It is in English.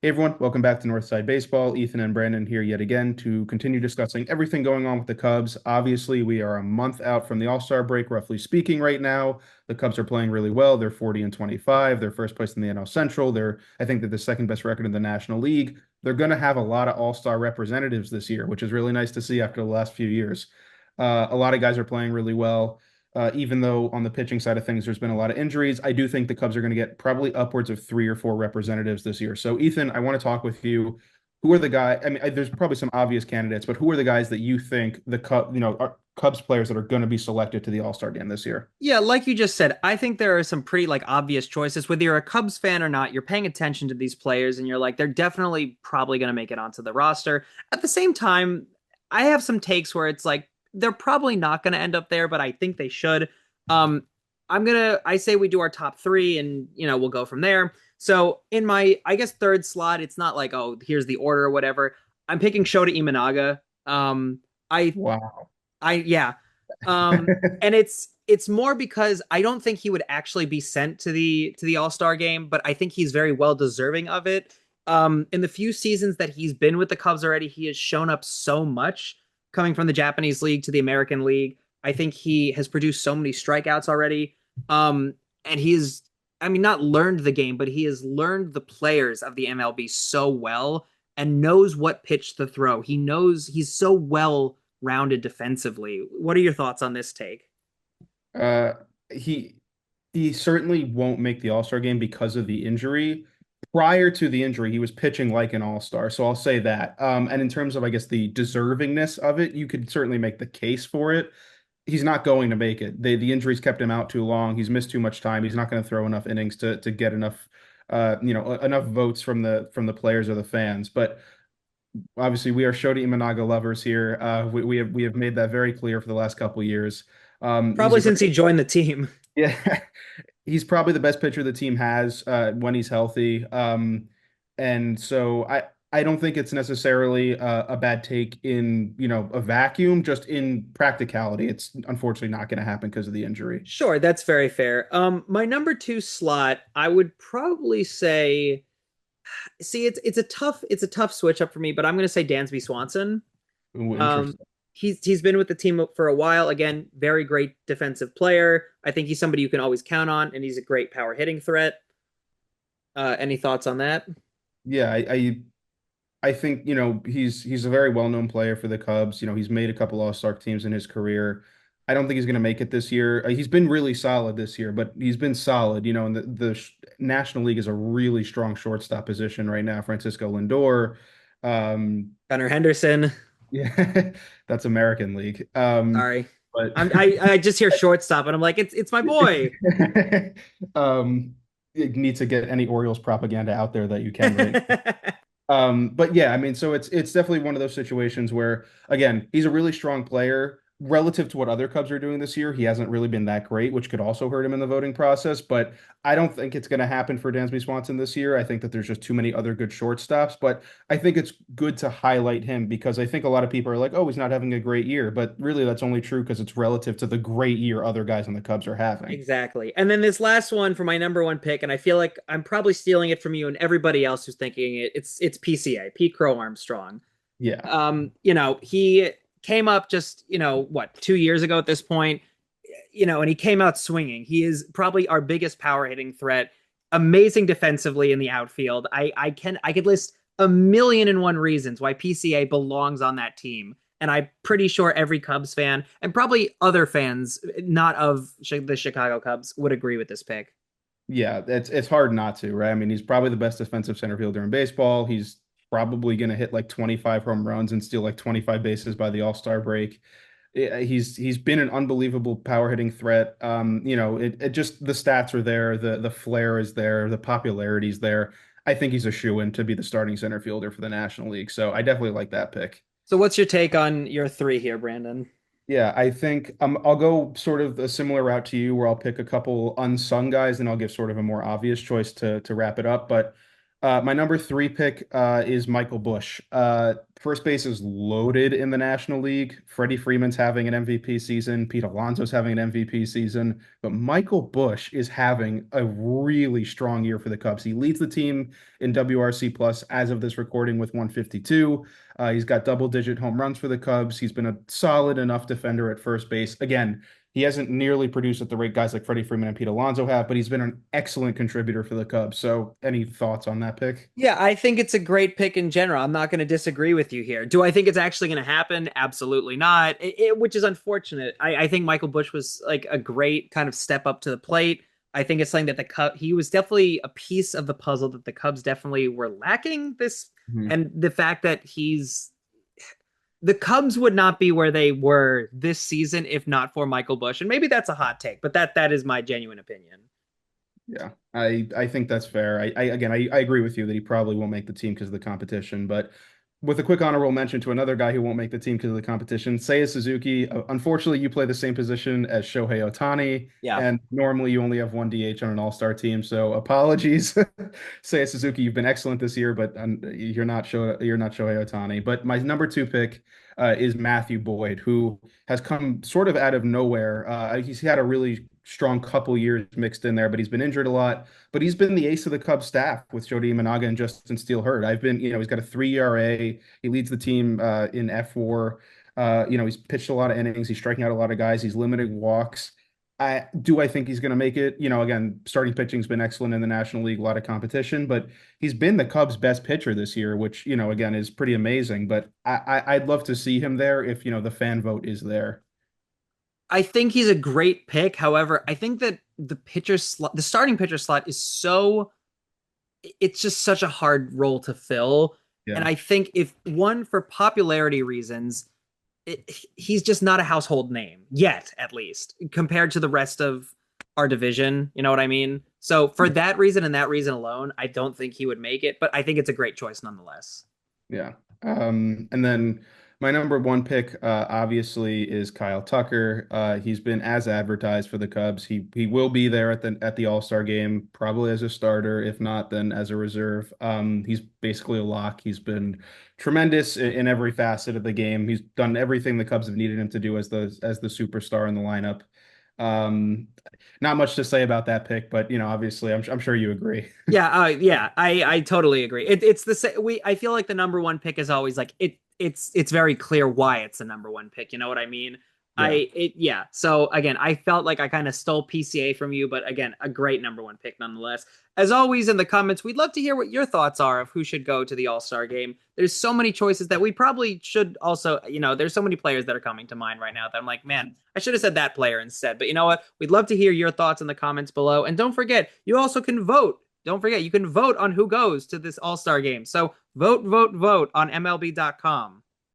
Hey everyone, welcome back to Northside Baseball. Ethan and Brandon here yet again to continue discussing everything going on with the Cubs. Obviously, we are a month out from the All-Star break, roughly speaking, right now. The Cubs are playing really well. They're 40 and 25. They're first place in the NL Central. I think they're the second best record in the National League. They're going to have a lot of All-Star representatives this year, which is really nice to see after the last few years. A lot of guys are playing really well. Even though on the pitching side of things, there's been a lot of injuries, I do think the Cubs are going to get probably upwards of three or four representatives this year. So, Ethan, I want to talk with you. Who are the guys? I mean, there's probably some obvious candidates, but who are the guys that you think are Cubs players that are going to be selected to the All-Star game this year? Yeah, like you just said, I think there are some pretty obvious choices. Whether you're a Cubs fan or not, you're paying attention to these players and you're like, they're definitely probably going to make it onto the roster. At the same time, I have some takes where it's like they're probably not going to end up there, but I think they should. Um, I say we do our top three and we'll go from there. So in my I guess third slot, it's not like, oh, here's the order or whatever. I'm picking Shota Imanaga. I Wow. I yeah. Um and it's more because I don't think he would actually be sent to the All-Star game, but I think he's very well deserving of it. In the few seasons that he's been with the Cubs already, he has shown up so much coming from the Japanese League to the American League. I think he has produced so many strikeouts already. And he's I mean not learned the game, but he has learned the players of the MLB so well and knows what pitch to throw. He knows he's so well rounded defensively. What are your thoughts on this take? Uh, he he certainly won't make the All-Star game because of the injury. Prior to the injury, he was pitching like an all-star, so I'll say that. And in terms of, I guess, the deservingness of it, you could certainly make the case for it. He's not going to make it. The injuries kept him out too long. He's missed too much time. He's not going to throw enough innings to get enough, enough votes from the players or the fans. But obviously, we are Shota Imanaga lovers here. We have made that very clear for the last couple of years. He's Probably a great, since he joined the team. yeah. He's probably the best pitcher the team has when he's healthy. And so I don't think it's necessarily a bad take in, a vacuum, just in practicality. It's unfortunately not going to happen because of the injury. Sure, that's very fair. My number two slot, I would probably say, see, it's a tough switch up for me, but I'm going to say Dansby Swanson. Ooh, Um, interesting. he's been with the team for a while. Again, very great defensive player. I think he's somebody you can always count on, and he's a great power hitting threat. Any thoughts on that? Yeah, I think, he's a very well-known player for the Cubs. He's made a couple All-Star teams in his career. I don't think he's going to make it this year. He's been really solid this year, but he's been solid, and the National League is a really strong shortstop position right now. Francisco Lindor, um, Gunnar Henderson. yeah, that's American League. Sorry, But I just hear shortstop, and I'm like, it's my boy. you need to get any Orioles propaganda out there that you can right. But yeah, I mean, so it's definitely one of those situations where, again, he's a really strong player relative to what other Cubs are doing this year. He hasn't really been that great, which could also hurt him in the voting process. But I don't think it's going to happen for Dansby Swanson this year. I think that there's just too many other good shortstops. But I think it's good to highlight him because I think a lot of people are like, oh, he's not having a great year. But really, that's only true because it's relative to the great year other guys on the Cubs are having. Exactly. And then this last one for my number one pick, and I feel like I'm probably stealing it from you and everybody else who's thinking it. It's PCA, Pete Crow Armstrong. Yeah. He came up just, what, 2 years ago at this point, and he came out swinging. He is probably our biggest power hitting threat. Amazing defensively in the outfield. I could list a million and one reasons why PCA belongs on that team. And I'm pretty sure every Cubs fan and probably other fans, not of the Chicago Cubs, would agree with this pick. Yeah, it's hard not to, right? I mean, he's probably the best defensive center fielder in baseball. He's probably going to hit like 25 home runs and steal like 25 bases by the All-Star break. He's been an unbelievable power hitting threat. It just the stats are there, the flair is there, the popularity is there. I think he's a shoe-in to be the starting center fielder for the National League. So I definitely like that pick. So, what's your take on your three here, Brandon? Yeah, I think I'll go sort of a similar route to you where I'll pick a couple unsung guys and I'll give sort of a more obvious choice to wrap it up. But My number three pick is Michael Bush. First base is loaded in the National League. Freddie Freeman's having an MVP season. Pete Alonso's having an MVP season. But Michael Bush is having a really strong year for the Cubs. He leads the team in WRC plus as of this recording with 152. He's got double-digit home runs for the Cubs. He's been a solid enough defender at first base. Again, he hasn't nearly produced at the rate guys like Freddie Freeman and Pete Alonso have, but he's been an excellent contributor for the Cubs. So, any thoughts on that pick? Yeah, I think it's a great pick in general. I'm not going to disagree with you here. Do I think it's actually going to happen? Absolutely not. Which is unfortunate. I think Michael Bush was like a great kind of step up to the plate. I think it's something that he was definitely a piece of the puzzle that the Cubs definitely were lacking this. Mhm. And the fact that the Cubs would not be where they were this season if not for Michael Bush. And maybe that's a hot take, but that is my genuine opinion. Yeah, I think that's fair. I agree with you that he probably won't make the team because of the competition. But with a quick honorable mention to another guy who won't make the team because of the competition, Seiya Suzuki. Unfortunately, you play the same position as Shohei Ohtani, Yeah. and normally you only have one DH on an All-Star team. So apologies, Seiya Suzuki. You've been excellent this year, but you're not Shohei Ohtani. But my number two pick is Matthew Boyd, who has come sort of out of nowhere. He's had a really strong couple years mixed in there, but he's been injured a lot. But he's been the ace of the Cubs staff with Jody Imanaga and Justin Steele hurt. He's got a 3 ERA. He leads the team in F4. He's pitched a lot of innings. He's striking out a lot of guys. He's limiting walks. I think he's going to make it. Again, starting pitching's been excellent in the National League, a lot of competition, but he's been the Cubs' best pitcher this year, which, again, is pretty amazing. But I'd love to see him there if, the fan vote is there. I think he's a great pick. However, I think that the starting pitcher slot is it's just such a hard role to fill. And Yeah. I think if one for popularity reasons, he's just not a household name yet, at least compared to the rest of our division. You know what I mean? So for that reason and that reason alone, I don't think he would make it, but I think it's a great choice nonetheless. Yeah. And then my number one pick, obviously, is Kyle Tucker. He's been as advertised for the Cubs. He will be there at the All-Star game, probably as a starter. If not, then as a reserve. He's basically a lock. He's been tremendous in every facet of the game. He's done everything the Cubs have needed him to do as the superstar in the lineup. Um, Not much to say about that pick, but obviously, I'm sure you agree. Yeah, I totally agree. It's the same. I feel like the number one pick is always like it's very clear why it's the number one pick. You know what I mean? Yeah. Yeah. So again, I felt like I kind of stole PCA from you, but again, a great number one pick nonetheless. As always, in the comments, we'd love to hear what your thoughts are of who should go to the All-Star game. There's so many choices that we probably should also, there's so many players that are coming to mind right now that I'm like, man, I should have said that player instead. But you know what? We'd love to hear your thoughts in the comments below. And don't forget, you also can vote. Don't forget, you can vote on who goes to this All-Star game. So vote, vote, vote on MLB.com.